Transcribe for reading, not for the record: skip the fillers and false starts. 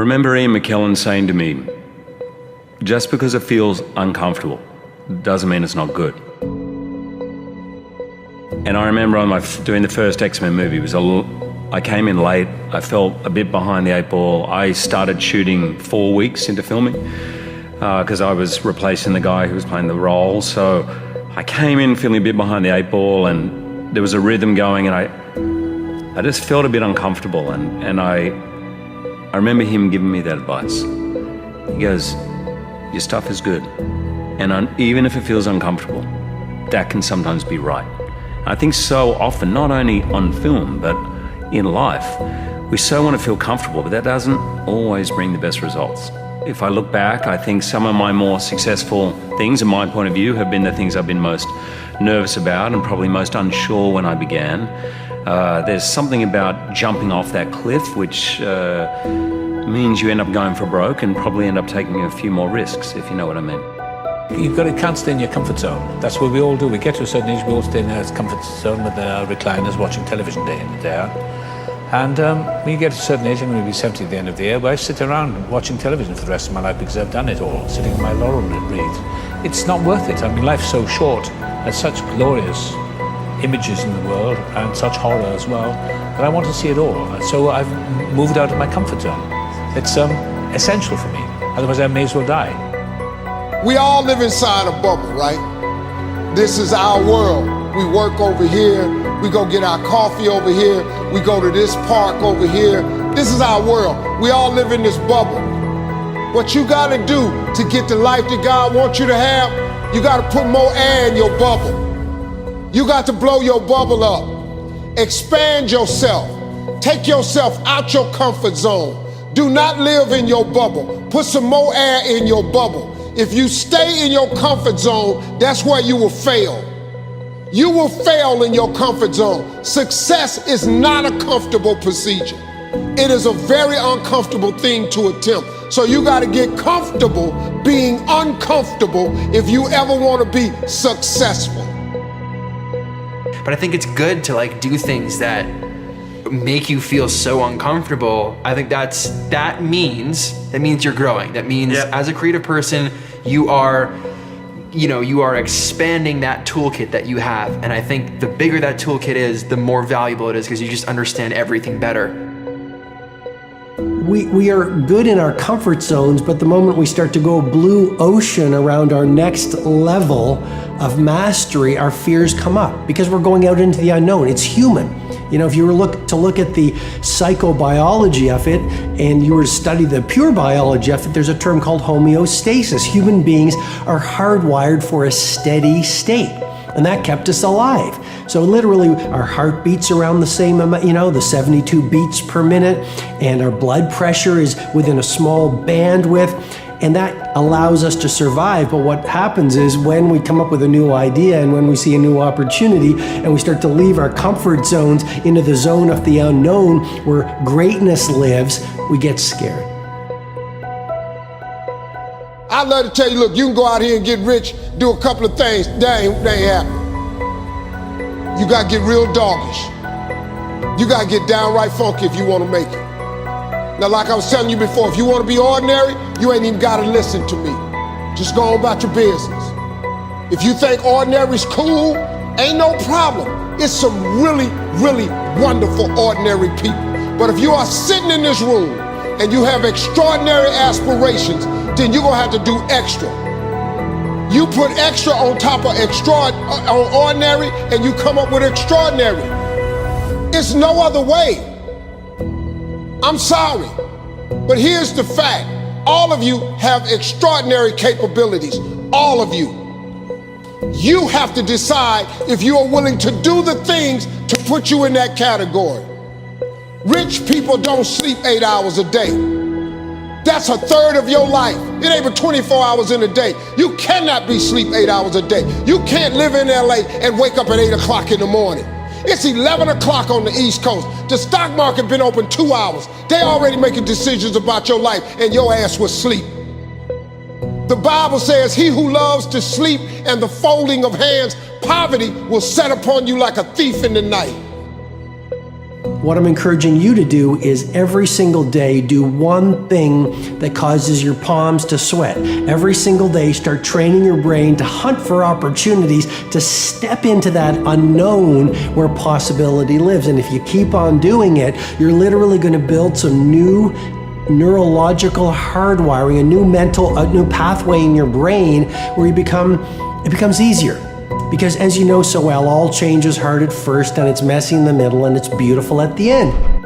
remember Ian McKellen saying to me, just because it feels uncomfortable doesn't mean it's not good. And I remember doing the first X-Men movie, I came in late, I felt a bit behind the 8 ball. I started shooting 4 weeks into filming because I was replacing the guy who was playing the role. So I came in feeling a bit behind the 8 ball, and there was a rhythm going, and I just felt a bit uncomfortable. And I remember him giving me that advice. He goes, your stuff is good. And even if it feels uncomfortable, that can sometimes be right. I think so often, not only on film, but in life, we so want to feel comfortable, but that doesn't always bring the best results. If I look back, I think some of my more successful things, in my point of view, have been the things I've been most nervous about and probably most unsure when I began. There's something about jumping off that cliff, which means you end up going for broke and probably end up taking a few more risks, if you know what I mean. Can't stay in your comfort zone. That's what we all do. We get to a certain age, we all stay in our comfort zone with our recliners, watching television day in and day out. And when you get to a certain age, I'm going to be 70 at the end of the year, but I sit around watching television for the rest of my life because I've done it all, sitting in my laurel wreath. It's not worth it. I mean, life's so short. There's such glorious images in the world and such horror as well that I want to see it all. So I've moved out of my comfort zone. It's essential for me. Otherwise, I may as well die. We all live inside a bubble, right? This is our world. We work over here. We go get our coffee over here. We go to this park over here. This is our world. We all live in this bubble. What you gotta do to get the life that God wants you to have, you gotta put more air in your bubble. You got to blow your bubble up. Expand yourself. Take yourself out your comfort zone. Do not live in your bubble. Put some more air in your bubble. If you stay in your comfort zone, that's where you will fail. You will fail in your comfort zone. Success is not a comfortable procedure. It is a very uncomfortable thing to attempt. So you got to get comfortable being uncomfortable if you ever want to be successful. But I think it's good to do things that make you feel so uncomfortable. I think that means you're growing. That means as a creative person, you are expanding that toolkit that you have. And I think the bigger that toolkit is, the more valuable it is because you just understand everything better. We are good in our comfort zones, but the moment we start to go blue ocean around our next level of mastery, our fears come up because we're going out into the unknown. It's human. If you were to look at the psychobiology of it and you were to study the pure biology of it, there's a term called homeostasis. Human beings are hardwired for a steady state, and that kept us alive. So literally our heart beats around the same amount, the 72 beats per minute, and our blood pressure is within a small bandwidth, and that allows us to survive. But what happens is when we come up with a new idea and when we see a new opportunity and we start to leave our comfort zones into the zone of the unknown where greatness lives, we get scared. I'd love to tell you, look, you can go out here and get rich, do a couple of things. That ain't happening. You gotta get real doggish. You gotta get downright funky if you wanna make it. Now, like I was telling you before, if you wanna be ordinary, you ain't even gotta listen to me. Just go on about your business. If you think ordinary's cool, ain't no problem. It's some really, really wonderful ordinary people. But if you are sitting in this room and you have extraordinary aspirations, then you're gonna have to do extra. You put extra on top of on ordinary, and you come up with extraordinary. It's no other way. I'm sorry, but here's the fact. All of you have extraordinary capabilities, all of you. You have to decide if you are willing to do the things to put you in that category. Rich people don't sleep 8 hours a day. That's a third of your life. It ain't but 24 hours in a day. You cannot be sleep 8 hours a day. You can't live in LA and wake up at 8 o'clock in the morning. It's 11 o'clock on the East Coast. The stock market been open 2 hours. They already making decisions about your life and your ass was asleep. The Bible says, he who loves to sleep and the folding of hands, poverty will set upon you like a thief in the night. What I'm encouraging you to do is every single day do one thing that causes your palms to sweat. Every single day start training your brain to hunt for opportunities to step into that unknown where possibility lives. And if you keep on doing it, you're literally going to build some new neurological hardwiring, a new pathway in your brain where it becomes easier. Because as you know so well, all change is hard at first and it's messy in the middle and it's beautiful at the end.